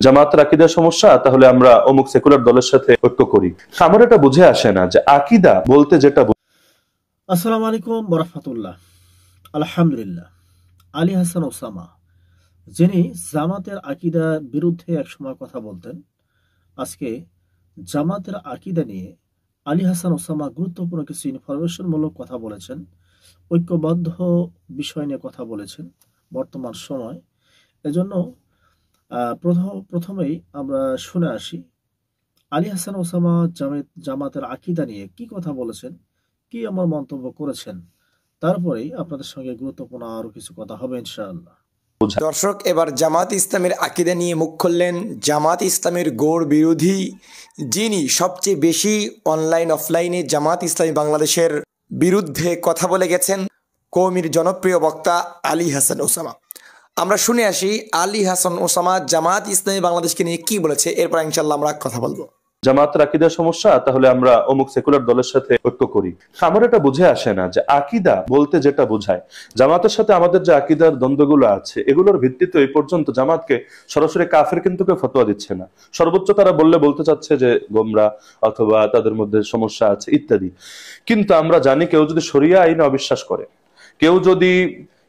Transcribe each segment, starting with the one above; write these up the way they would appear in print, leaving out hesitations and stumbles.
জামাতের আকীদার সমস্যা, তাহলে আমরা অমুক সেকুলার দলের সাথে ঐক্য করি। আমার এটা বুঝে আসে না যে আকীদা বলতে যেটা। আসসালামু আলাইকুম বরহমতুল্লাহ। আলহামদুলিল্লাহ। আলী হাসান ওসামা, যিনি জামাতের আকীদার বিরুদ্ধে একসময় কথা বলতেন, আজকে জামাতের আকীদা নিয়ে আলী হাসান ওসামা গুরুত্বপূর্ণ কিছু ইনফরমেশনমূলক কথা বলেছেন, ঐক্যবদ্ধ বিষয় নিয়ে কথা বলেছেন বর্তমান সময়। এজন্য প্রথমেই আমরা শুনে আসি আলী হাসান ওসামা জামাতের আকীদা নিয়ে কি কথা বলেছেন, কি আমার মন্তব্য করেছেন। তারপরেই আপনাদের সঙ্গে গুরুত্বপূর্ণ আরো কিছু কথা হবে ইনশাআল্লাহ। দর্শক, এবার জামাত ইসলামের আকীদা নিয়ে মুখ খুললেন জামাত ইসলামের ঘোর বিরোধী, যিনি সবচেয়ে বেশি অনলাইন অফলাইনে জামাত ইসলামী বাংলাদেশের বিরুদ্ধে কথা বলে গেছেন, কওমির জনপ্রিয় বক্তা আলী হাসান ওসামা। আমরা শুনে আসি আলী হাসান ওসামা জামাত ইসলামী বাংলাদেশকে নিয়ে কি বলেছে, এরপর ইনশাআল্লাহ আমরা কথা বলবো। জামাতের আকীদার সমস্যা, তাহলে আমরা অমুক সেকুলার দলের সাথে ঐক্য করি। আমার এটা বুঝে আসে না যে আকীদা বলতে যেটা বোঝায়। জামাতের সাথে আমাদের যে আকীদার দ্বন্দ্বগুলো আছে, এগুলোর ভিত্তিতে এই পর্যন্ত জামাতকে সরাসরি কাফের কিন্তু কেউ ফতোয়া দিচ্ছে না। সর্বোচ্চ তারা বলতে চাচ্ছে যে গোমরা অথবা তাদের মধ্যে সমস্যা আছে ইত্যাদি। কিন্তু আমরা জানি, কেউ যদি শরিয়া আইনে অবিশ্বাস করে, কেউ যদি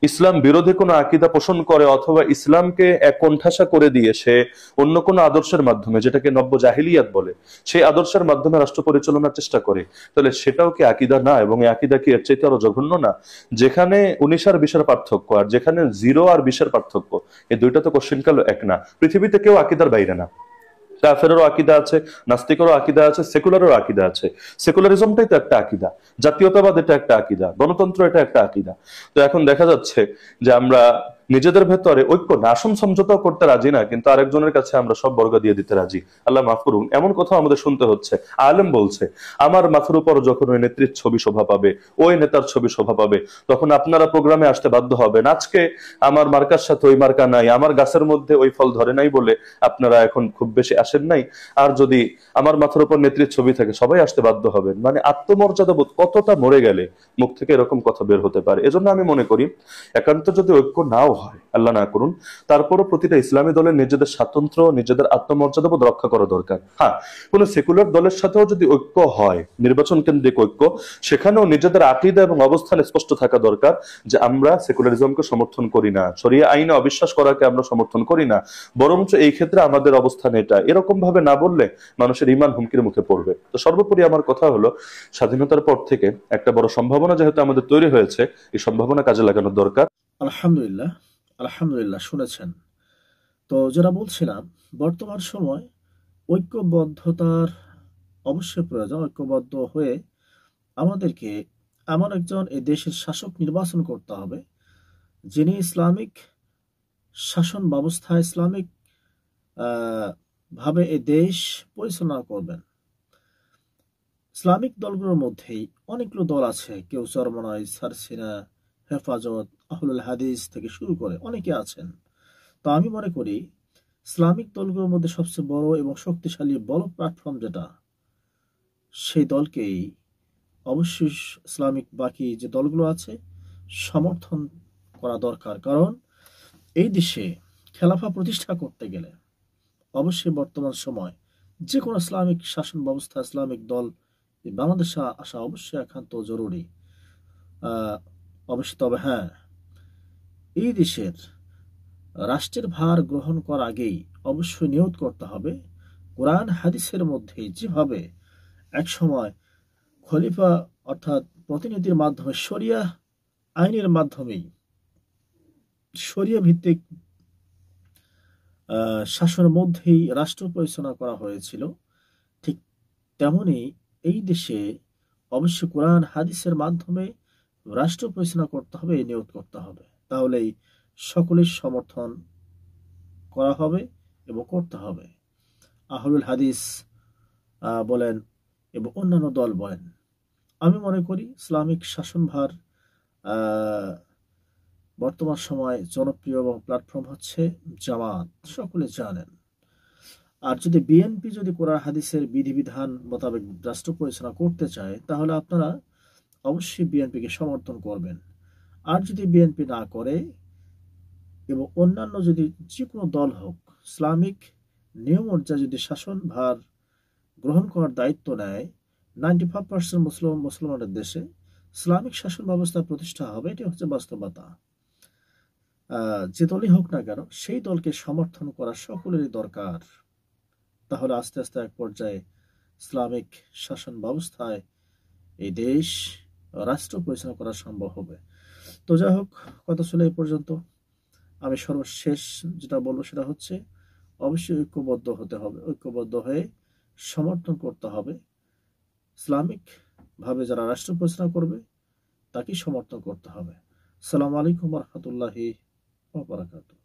ইসলাম বিরোধী কোনো আকীদা পোষণ করে, অথবা ইসলামকে এক কোণঠাসা করে দিয়ে সে অন্য কোনো আদর্শের মাধ্যমে, যেটাকে নব্য জাহিলিয়াত বলে, সেই আদর্শের মাধ্যমে রাষ্ট্র পরিচালনার চেষ্টা করে, তাহলে সেটাও কি আকীদা না? এবং এই আকীদা কি এর চাইতে আরো জঘন্য না? যেখানে 19 আর 20 পার্থক্য, আর যেখানে 0 আর 20 পার্থক্য, এই দুইটা তো কোশ্চিনকাল এক না। পৃথিবীতে কেউ আকীদার বাইরে না। কাফেরেরও আকীদা আছে, নাস্তিকেরও আকীদা আছে, সেকুলারেরও আকীদা আছে। সেকুলারিজমটাই তো একটা আকীদা, জাতীয়তাবাদ এটা একটা আকীদা, গণতন্ত্র এটা একটা আকীদা। তো এখন দেখা যাচ্ছে যে আমরা নিজেদের ভেতরে ঐক্য না, আসন সমঝোতাও করতে রাজি না, কিন্তু আরেকজনের কাছে আমরা সব বর্গা দিয়ে দিতে রাজি। আল্লাহ মাফ করুন, এমন কথা আমাদের শুনতে হচ্ছে। আলেম বলছে, আমার মাথার উপর যখন ওই নেত্রীর ছবি শোভা পাবে, ওই নেতার ছবি শোভা পাবে, তখন আপনারা প্রোগ্রামে আসতে বাধ্য হবেন। আজকে আমার মার্কার সাথে ওই মার্কা নাই, আমার গাছের মধ্যে ওই ফল ধরে নাই বলে আপনারা এখন খুব বেশি আসেন নাই। আর যদি আমার মাথার উপর নেত্রীর ছবি থাকে, সবাই আসতে বাধ্য হবেন। মানে আত্মমর্যাদা বোধ কতটা মরে গেলে মুখ থেকে এরকম কথা বের হতে পারে। এজন্য আমি মনে করি, একান্ত যদি ঐক্য নাও হয়, আল্লাহ না করুন, তারপরও প্রতিটা ইসলামী দলের নিজেদের স্বাতন্ত্র্য, নিজেদের আত্মমর্যাদা বোধ রক্ষা করা দরকার। হ্যাঁ, কোন সেকুলার দলের সাথেও যদি ঐক্য হয়, নির্বাচন কেন্দ্রিক ঐক্য, সেখানেও নিজেদের আকীদা এবং অবস্থান স্পষ্ট থাকা দরকার যে আমরা সেকুলারিজমকে সমর্থন করি না, শরিয়া আইনে অবিশ্বাস করাকে আমরা সমর্থন করি না, বরঞ্চ এই ক্ষেত্রে আমাদের অবস্থান এটা। এরকম ভাবে না বললে মানুষের ঈমান হুমকির মুখে পড়বে। তো সর্বোপরি আমার কথা হলো, স্বাধীনতার পর থেকে একটা বড় সম্ভাবনা যেহেতু আমাদের তৈরি হয়েছে, এই সম্ভাবনা কাজে লাগানোর দরকার। আলহামদুলিল্লাহ, আলহামদুলিল্লাহ, শুনেছেন। তো যেটা বলছিলাম, বর্তমান সময় ঐক্যবদ্ধতার অবশ্যই প্রয়োজন। ঐক্যবদ্ধ হয়ে আমাদেরকে এমন একজন এই দেশের শাসক নির্বাচন করতে হবে, যিনি ইসলামিক শাসন ব্যবস্থা, ইসলামিক ভাবে এই দেশ পরিচালনা করবেন। ইসলামিক দলগুলোর মধ্যেই অনেকগুলো দল আছে, কেউ চরমনাই, সারসিনা, হেফাজত, আহলুল হাদিস থেকে শুরু করে অনেকে আছেন। তো আমি মনে করি ইসলামিক দলগুলোর মধ্যে সবচেয়ে বড় এবং শক্তিশালী বড় প্ল্যাটফর্ম যেটা, সেই দলকেই অবশ্যই ইসলামিক বাকি যে দলগুলো আছে সমর্থন করা দরকার। কারণ এই দেশে খেলাফা প্রতিষ্ঠা করতে গেলে অবশ্যই বর্তমান সময় যে কোনো ইসলামিক শাসন ব্যবস্থা, ইসলামিক দল বাংলাদেশে আসা অবশ্যই একান্ত জরুরি। অবশ্যই। তবে হ্যাঁ, এই দেশের রাষ্ট্রের ভার গ্রহণ করার আগেই অবশ্যই নিয়ত করতে হবে, কোরআন হাদিসের মধ্যে যেভাবে একসময় খলিফা অর্থাৎ প্রতিনিধির মাধ্যমে শরিয়া আইনের মাধ্যমেই শরিয়া ভিত্তিক শাসনের মধ্যেই রাষ্ট্র পরিচালনা করা হয়েছিল, ঠিক তেমনি এই দেশে অবশ্যই কোরআন হাদিসের মাধ্যমে রাষ্ট্র পরিচালনা করতে হবে, এই নিয়ত করতে হবে। তাহলেই সকলের সমর্থন করা হবে এবং করতে হবে। আহলুল হাদিস বলেন এবং অন্যান্য দল বলেন, আমি মনে করি ইসলামিক শাসনভার বর্তমান সময় জনপ্রিয় এবং প্ল্যাটফর্ম হচ্ছে জামাত, সকলে জানেন। আর যদি বিএনপি যদি কোরআন হাদিসের বিধিবিধান মোতাবেক রাষ্ট্র পরিচালনা করতে চায়, তাহলে আপনারা অবশ্যই বিএনপিকে সমর্থন করবেন। আর যদি বিএনপি না করে এবং অন্যান্য যদি যে কোনো দল হোক, ইসলামিক নিয়ম অনুযায়ী যদি শাসন ভার গ্রহণ করার দায়িত্ব নেয় 95% মুসলমানের দেশে ইসলামিক শাসন ব্যবস্থা প্রতিষ্ঠা হবে, এটি হচ্ছে বাস্তবতা। যে দলই হোক না কেন সেই দলকে সমর্থন করা সকলেরই দরকার। তাহলে আস্তে আস্তে এক পর্যায়ে ইসলামিক শাসন ব্যবস্থায় এই দেশ রাষ্ট্র পরিচালনা করা সম্ভব হবে। তো যাই হোক, কথা ছিল এই পর্যন্ত। আমি সর্বশেষ যেটা বলবো সেটা হচ্ছে অবশ্যই ঐক্যবদ্ধ হতে হবে, ঐক্যবদ্ধ হয়ে সমর্থন করতে হবে। ইসলামিক ভাবে যারা রাষ্ট্র পরিচালনা করবে তাকে সমর্থন করতে হবে। আসসালামু আলাইকুম ওয়া রাহমাতুল্লাহি ওয়া বারাকাতুহু।